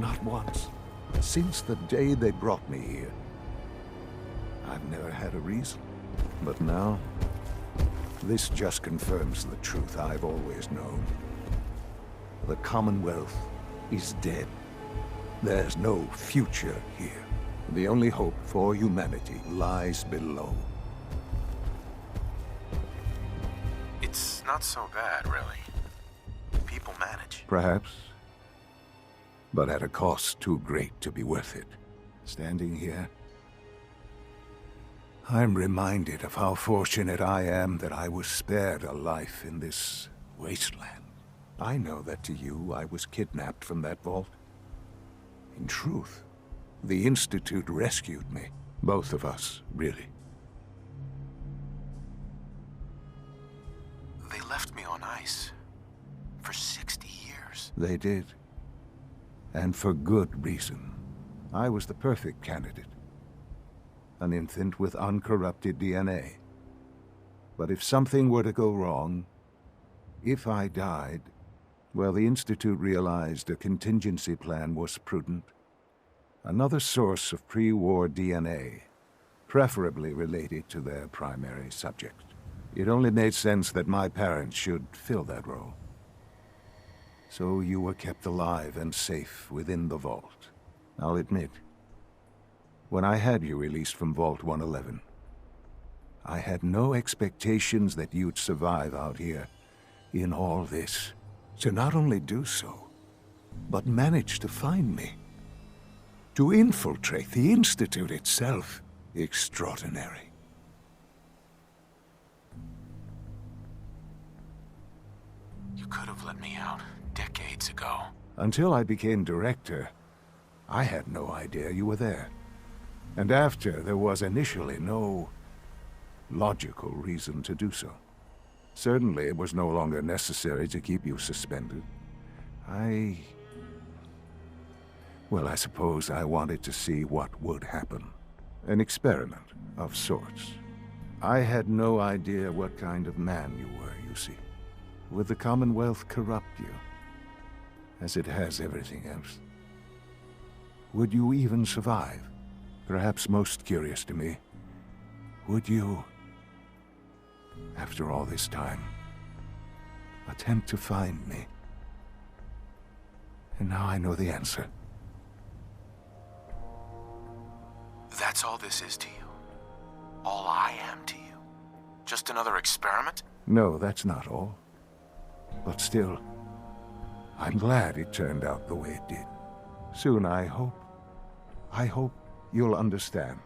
Not once. Since the day they brought me here. I've never had a reason. But now, this just confirms the truth I've always known. The Commonwealth is dead. There's no future here. The only hope for humanity lies below. It's not so bad, really. People manage. Perhaps. But at a cost too great to be worth it. Standing here, I'm reminded of how fortunate I am that I was spared a life in this wasteland. I know that to you, I was kidnapped from that vault. In truth, the Institute rescued me. Both of us, really. They left me on ice. For 60 years. They did. And for good reason. I was the perfect candidate. An infant with uncorrupted DNA. But if something were to go wrong, if I died, well, the Institute realized a contingency plan was prudent. Another source of pre-war DNA, preferably related to their primary subject. It only made sense that my parents should fill that role. So you were kept alive and safe within the vault. I'll admit, when I had you released from Vault 111, I had no expectations that you'd survive out here in all this. To not only do so, but manage to find me. To infiltrate the Institute itself. Extraordinary. You could have let me out decades ago. Until I became director, I had no idea you were there. And after, there was initially no logical reason to do so. Certainly, it was no longer necessary to keep you suspended. Well, I suppose I wanted to see what would happen. An experiment of sorts. I had no idea what kind of man you were, you see. Would the Commonwealth corrupt you? As it has everything else? Would you even survive? Perhaps most curious to me, would you, after all this time, attempt to find me? And now I know the answer. That's all this is to you? All I am to you? Just another experiment? No, that's not all. But still, I'm glad it turned out the way it did. Soon, I hope you'll understand.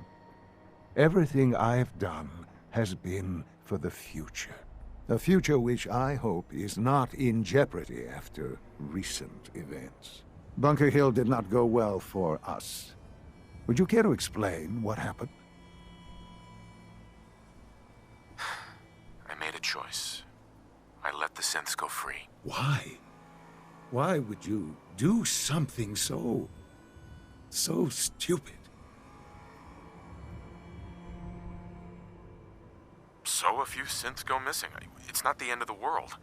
Everything I've done has been for the future. A future which I hope is not in jeopardy after recent events. Bunker Hill did not go well for us. Would you care to explain what happened? I made a choice. I let the synths go free. Why? Why would you do something so stupid? So a few synths go missing. It's not the end of the world.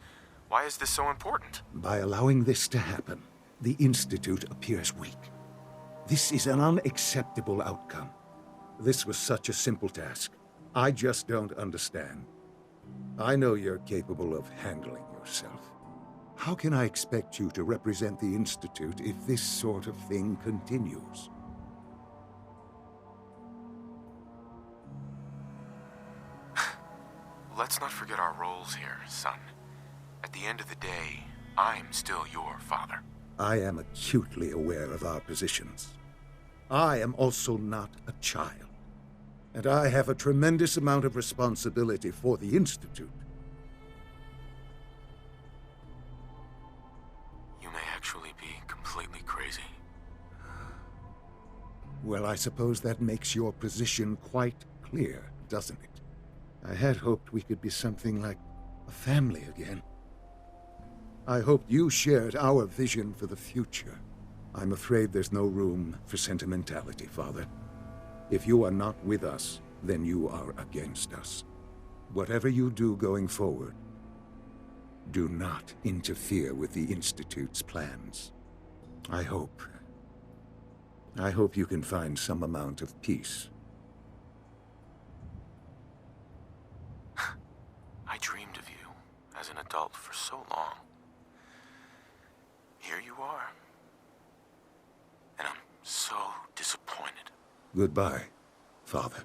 Why is this so important? By allowing this to happen, the Institute appears weak. This is an unacceptable outcome. This was such a simple task. I just don't understand. I know you're capable of handling yourself. How can I expect you to represent the Institute if this sort of thing continues? Let's not forget our roles here, son. At the end of the day, I'm still your father. I am acutely aware of our positions. I am also not a child. And I have a tremendous amount of responsibility for the Institute. You may actually be completely crazy. Well, I suppose that makes your position quite clear, doesn't it? I had hoped we could be something like a family again. I hoped you shared our vision for the future. I'm afraid there's no room for sentimentality, Father. If you are not with us, then you are against us. Whatever you do going forward, do not interfere with the Institute's plans. I hope I hope you can find some amount of peace. I dreamed of you as an adult for so long. Here you are. And I'm so disappointed. Goodbye, Father.